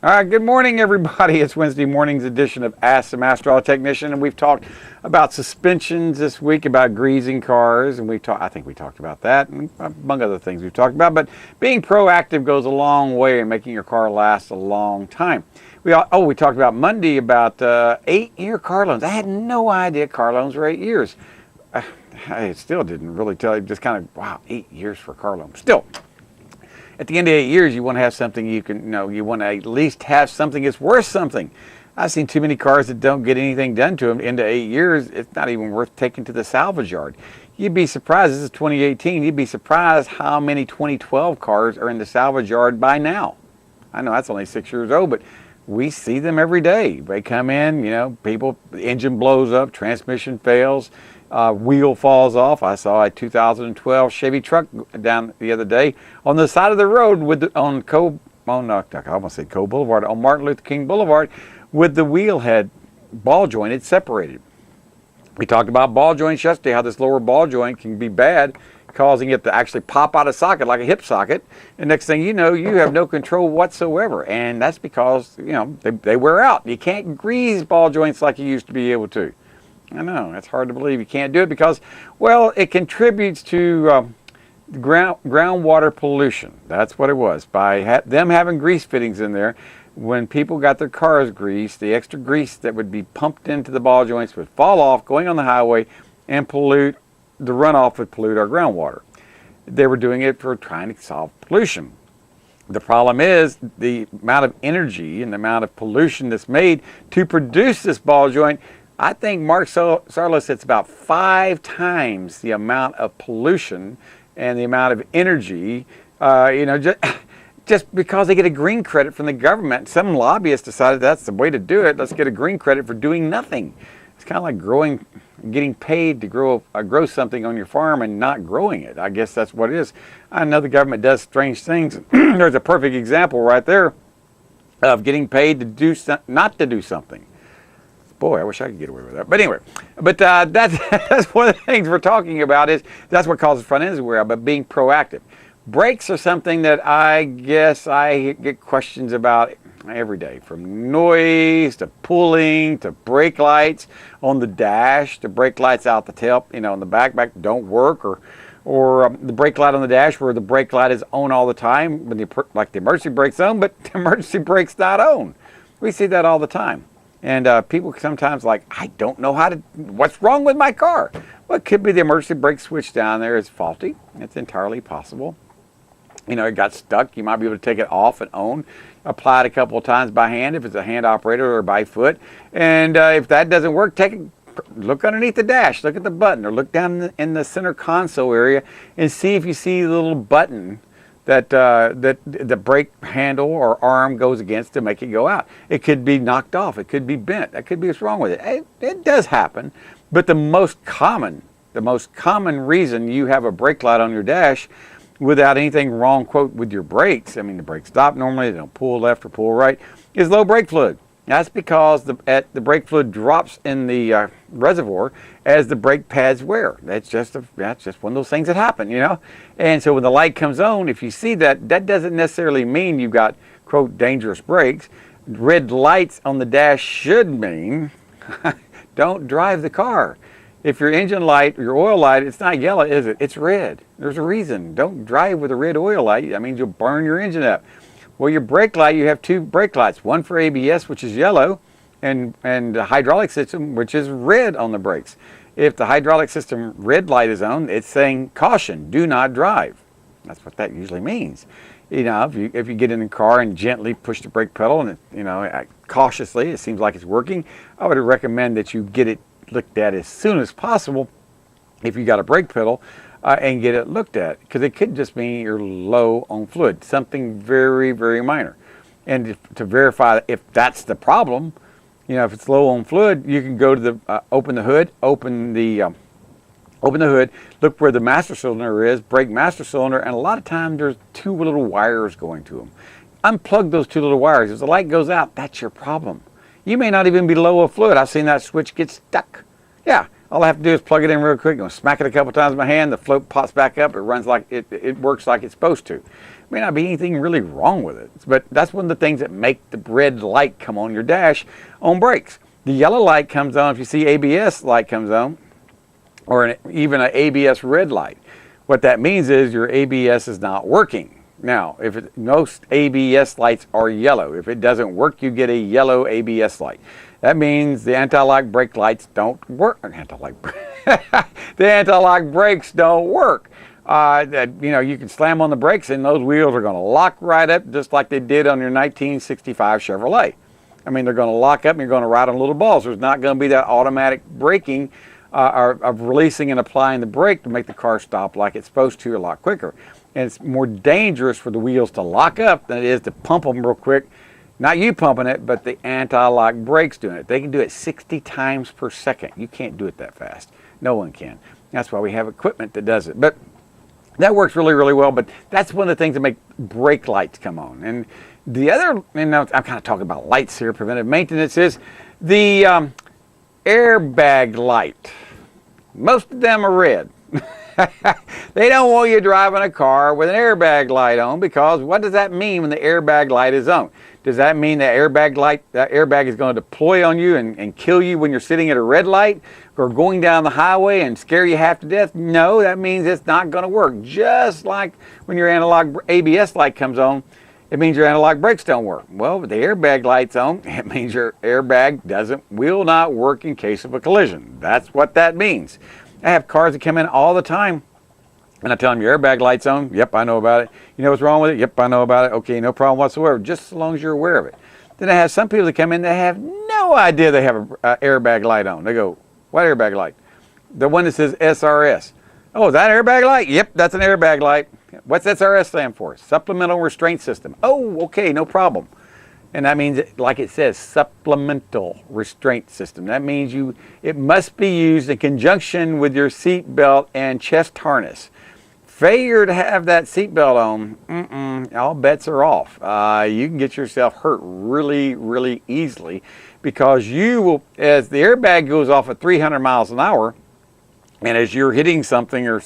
All right, good morning, everybody. It's Wednesday morning's edition of Ask the Master Auto Technician, and we've talked about suspensions this week, about greasing cars, and I think we talked about that, and among other things we've talked about. But being proactive goes a long way in making your car last a long time. We talked about Monday about 8-year car loans. I had no idea car loans were 8 years. I still didn't really tell you. Just kind of, wow, 8 years for a car loan. Still, at the end of 8 years, you want to have something you want to at least have something that's worth something. I've seen too many cars that don't get anything done to them into 8 years. It's not even worth taking to the salvage yard. You'd be surprised, this is 2018, you'd be surprised how many 2012 cars are in the salvage yard by now. I know that's only 6 years old, but we see them every day. They come in, the engine blows up, transmission fails, wheel falls off. I saw a 2012 Chevy truck down the other day on the side of the road on Martin Luther King Boulevard, with the wheel head ball joint. It's separated. We talked about ball joints yesterday, how this lower ball joint can be bad, causing it to actually pop out of socket like a hip socket. And next thing you know, you have no control whatsoever. And that's because, they wear out. You can't grease ball joints like you used to be able to. I know, it's hard to believe you can't do it because, well, it contributes to groundwater pollution. That's what it was. By them having grease fittings in there, when people got their cars greased, the extra grease that would be pumped into the ball joints would fall off going on the highway and pollute. The runoff would pollute our groundwater. They were doing it for trying to solve pollution. The problem is the amount of energy and the amount of pollution that's made to produce this ball joint. I think Mark Sarlo said it's about 5 times the amount of pollution and the amount of energy, just because they get a green credit from the government. Some lobbyists decided that's the way to do it. Let's get a green credit for doing nothing. It's kind of like getting paid to grow something on your farm and not growing it. I guess that's what it is. I know the government does strange things. There's a perfect example right there of getting paid to not to do something. Boy, I wish I could get away with that. But anyway, that's one of the things we're talking about. That's what causes front ends to wear out, but being proactive. Brakes are something that I guess I get questions about every day, from noise to pulling to brake lights on the dash, to brake lights out the tail, in the back don't work, or the brake light on the dash where the brake light is on all the time, like the emergency brake's on, but the emergency brake's not on. We see that all the time. And people sometimes I don't know what's wrong with my car. Well, it could be the emergency brake switch down there is faulty. It's entirely possible. It got stuck. You might be able to take it off and on, apply it a couple of times by hand if it's a hand operator, or by foot. And if that doesn't work, look underneath the dash, look at the button, or look down in the center console area and see if you see the little button that the brake handle or arm goes against to make it go out. It could be knocked off. It could be bent. That could be what's wrong with it. It does happen. But the most common reason you have a brake light on your dash without anything wrong, quote, with your brakes, the brakes stop normally, they don't pull left or pull right, is low brake fluid. That's because the brake fluid drops in the reservoir as the brake pads wear. That's just one of those things that happen, And so when the light comes on, if you see that doesn't necessarily mean you've got, quote, dangerous brakes. Red lights on the dash should mean don't drive the car. If your engine light, your oil light, it's not yellow, is it? It's red. There's a reason. Don't drive with a red oil light. That means you'll burn your engine up. Well, your brake light, you have 2 brake lights, one for ABS, which is yellow, and the hydraulic system, which is red on the brakes. If the hydraulic system red light is on, it's saying caution, do not drive. That's what that usually means. If you get in the car and gently push the brake pedal and cautiously, it seems like it's working, I would recommend that you get it looked at as soon as possible if you got a brake pedal. And get it looked at, because it could just mean you're low on fluid, something very, very minor. And to verify if that's the problem, if it's low on fluid, you can go to the open the hood, look where the master cylinder is, brake master cylinder, and a lot of times there's 2 little wires going to them. Unplug those 2 little wires. If the light goes out, that's your problem. You may not even be low on fluid. I've seen that switch get stuck. Yeah, All I have to do is plug it in real quick, smack it a couple times with my hand, the float pops back up, it runs like it works like it's supposed to. May not be anything really wrong with it, but that's one of the things that make the red light come on your dash on brakes. The yellow light comes on if you see ABS light comes on, or even an ABS red light. What that means is your ABS is not working. Now, most ABS lights are yellow. If it doesn't work, you get a yellow ABS light. That means the anti-lock brake lights don't work. The anti-lock brakes don't work. You can slam on the brakes and those wheels are going to lock right up just like they did on your 1965 Chevrolet. I mean, they're going to lock up and you're going to ride on little balls. There's not going to be that automatic braking of releasing and applying the brake to make the car stop like it's supposed to a lot quicker. And it's more dangerous for the wheels to lock up than it is to pump them real quick. Not you pumping it, but the anti-lock brakes doing it. They can do it 60 times per second. You can't do it that fast. No one can. That's why we have equipment that does it. But that works really, really well. But that's one of the things that make brake lights come on. And the other, I'm kind of talking about lights here, preventive maintenance, is the airbag light. Most of them are red. They don't want you driving a car with an airbag light on, because what does that mean when the airbag light is on? Does that mean that airbag is going to deploy on you and kill you when you're sitting at a red light or going down the highway and scare you half to death? No, that means it's not going to work. Just like when your analog ABS light comes on, it means your analog brakes don't work. Well, with the airbag light's on, it means your airbag will not work in case of a collision. That's what that means. I have cars that come in all the time, and I tell them, your airbag light's on. Yep, I know about it. You know what's wrong with it? Yep, I know about it. Okay, no problem whatsoever, just as long as you're aware of it. Then I have some people that come in that have no idea they have an airbag light on. They go, what airbag light? The one that says SRS. Oh, is that an airbag light? Yep, that's an airbag light. What's SRS stand for? Supplemental Restraint System. Oh, okay, no problem. And that means, like it says, supplemental restraint system. That means it must be used in conjunction with your seat belt and chest harness. Failure to have that seat belt on, all bets are off. You can get yourself hurt really, really easily, because you will, as the airbag goes off at 300 miles an hour, and as you're hitting something or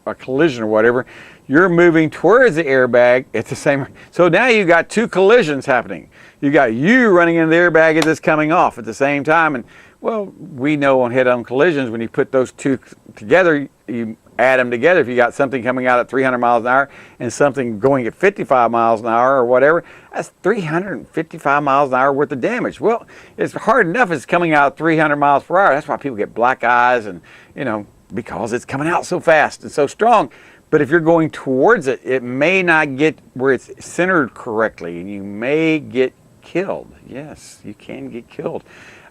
a collision or whatever, you're moving towards the airbag at the same. So now you've got two collisions happening. You got you running into the airbag as it's coming off at the same time. And well, we know on head-on collisions, when you put those two together, you add them together. If you got something coming out at 300 miles an hour and something going at 55 miles an hour or whatever, that's 355 miles an hour worth of damage. Well, it's hard enough as it's coming out at 300 miles per hour. That's why people get black eyes, and because it's coming out so fast and so strong. But if you're going towards it, it may not get where it's centered correctly, and you may get killed. Yes, you can get killed.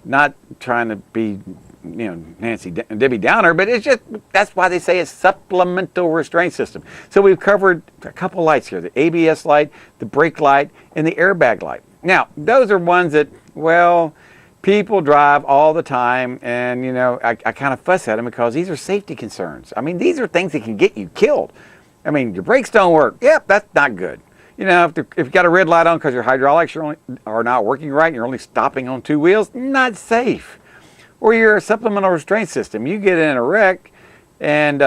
Not trying to be, Nancy Debbie Downer, but it's just, that's why they say it's supplemental restraint system. So we've covered a couple lights here: the ABS light, the brake light, and the airbag light. Now, those are ones that, well, people drive all the time, and I kind of fuss at them because these are safety concerns. I mean, these are things that can get you killed. I mean, your brakes don't work. Yep, that's not good. If you've got a red light on because your hydraulics are not working right and you're only stopping on two wheels, not safe. Or your supplemental restraint system, you get in a wreck, and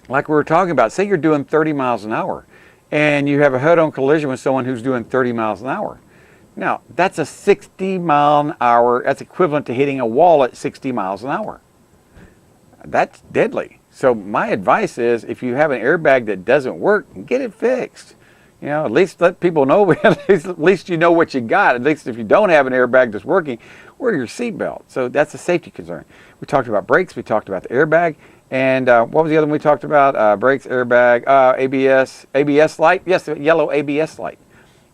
like we were talking about, say you're doing 30 miles an hour and you have a head-on collision with someone who's doing 30 miles an hour. Now, that's a 60 mile an hour, that's equivalent to hitting a wall at 60 miles an hour. That's deadly. So my advice is, if you have an airbag that doesn't work, get it fixed. At least let people know, at least you know what you got. At least if you don't have an airbag that's working, wear your seatbelt. So that's a safety concern. We talked about brakes, we talked about the airbag, and what was the other one we talked about? Brakes, airbag, ABS light. Yes, the yellow ABS light.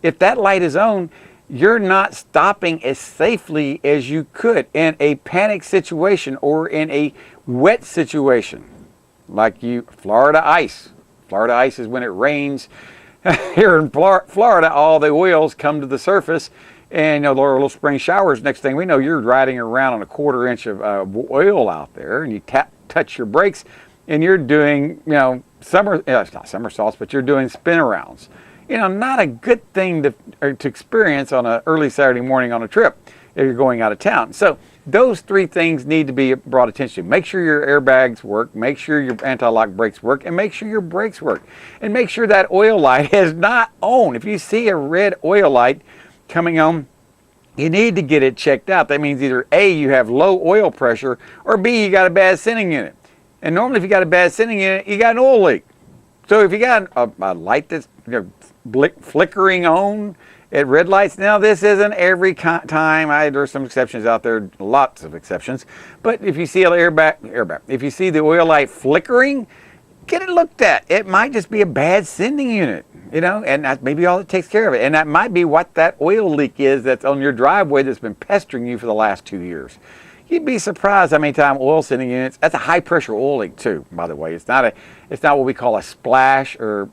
If that light is on, you're not stopping as safely as you could in a panic situation or in a wet situation. Like Florida ice. Florida ice is when it rains. Here in Florida, all the oils come to the surface, and there are little spring showers. Next thing we know, you're riding around on a 1/4 inch of oil out there, and you touch your brakes, and you're doing, it's not somersaults, but you're doing spin arounds. Not a good thing to experience on an early Saturday morning on a trip. if you're going out of town. So those three things need to be brought attention to. Make sure your airbags work, make sure your anti-lock brakes work, and make sure your brakes work. And make sure that oil light is not on. If you see a red oil light coming on, you need to get it checked out. That means either A, you have low oil pressure, or B, you got a bad sending unit. And normally if you got a bad sending unit, you got an oil leak. So if you got a light that's flickering on at red lights, now this isn't every time. There's some exceptions out there, lots of exceptions. But if you see an airbag, if you see the oil light flickering, get it looked at. It might just be a bad sending unit, and that may be all it takes care of it. And that might be what that oil leak is that's on your driveway that's been pestering you for the last 2 years. You'd be surprised how many times oil sending units, that's a high pressure oil leak too, by the way. It's not what we call a splash, or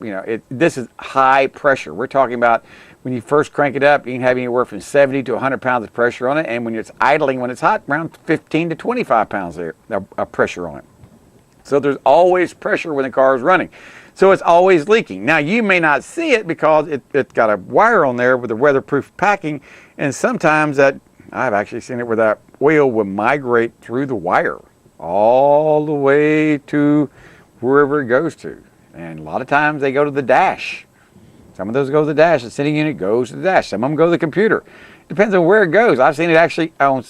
this is high pressure. We're talking about when you first crank it up, you can have anywhere from 70 to 100 pounds of pressure on it, and when it's idling, when it's hot, around 15 to 25 pounds of pressure on it. So there's always pressure when the car is running. So it's always leaking. Now you may not see it because it's got a wire on there with a weatherproof packing, and sometimes I've actually seen it where that oil will migrate through the wire all the way to wherever it goes to. And a lot of times they go to the dash. Some of those go to the dash. The sending unit goes to the dash. Some of them go to the computer. Depends on where it goes. I've seen it actually on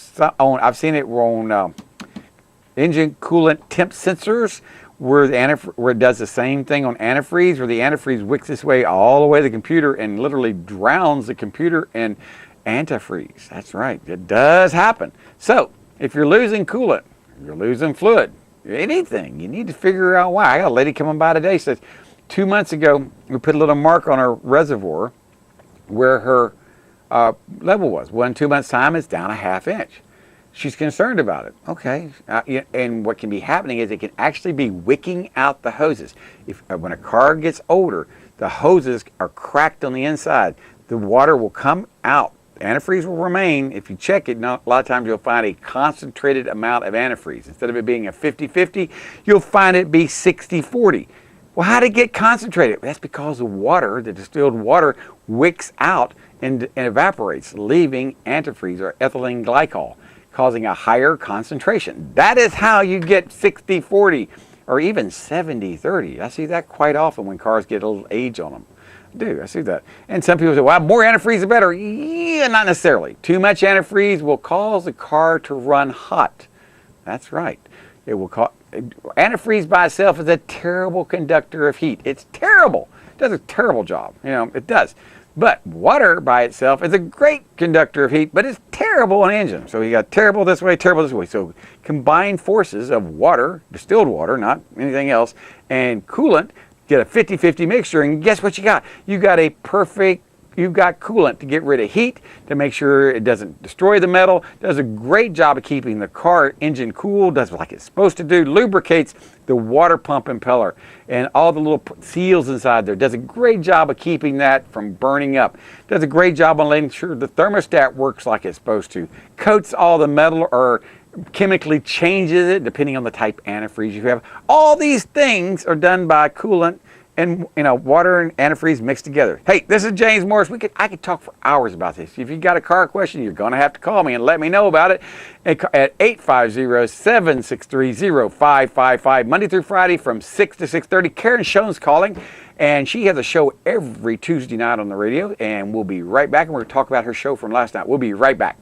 engine coolant temp sensors where it does the same thing on antifreeze, where the antifreeze wicks its way all the way to the computer and literally drowns the computer in antifreeze. That's right. It does happen. So if you're losing coolant, you're losing fluid, anything, you need to figure out why. I got a lady coming by today, says 2 months ago we put a little mark on her reservoir where her level was. Well, in 2 months time it's down a ½ inch. She's concerned about it. Okay, and what can be happening is it can actually be wicking out the hoses. When a car gets older, the hoses are cracked on the inside. The water will come out. Antifreeze will remain. If you check it, a lot of times you'll find a concentrated amount of antifreeze. Instead of it being a 50-50, you'll find it be 60-40. Well, how did it get concentrated? That's because the water, the distilled water, wicks out and evaporates, leaving antifreeze or ethylene glycol, causing a higher concentration. That is how you get 60-40 or even 70-30. I see that quite often when cars get a little age on them. I see that. And some people say, well, more antifreeze the better. Yeah, not necessarily. Too much antifreeze will cause the car to run hot. That's right. It will cause antifreeze by itself is a terrible conductor of heat. It's terrible. It does a terrible job. It does. But water by itself is a great conductor of heat, but it's terrible on engine. So you got terrible this way, terrible this way. So combined forces of water, distilled water, not anything else, and coolant, get a 50-50 mixture, and guess what you got? You've got coolant to get rid of heat, to make sure it doesn't destroy the metal, does a great job of keeping the car engine cool, does like it's supposed to do, lubricates the water pump impeller and all the little seals inside there, does a great job of keeping that from burning up, does a great job on making sure the thermostat works like it's supposed to, coats all the metal or chemically changes it depending on the type of antifreeze you have. All these things are done by coolant and water and antifreeze mixed together. Hey, this is James Morris. I could talk for hours about this. If you got a car question, you're going to have to call me and let me know about it at 850-763-0555 Monday through Friday from 6 to 6:30. Karen Schoen's calling, and she has a show every Tuesday night on the radio, and we'll be right back, and we're going to talk about her show from last night. We'll be right back.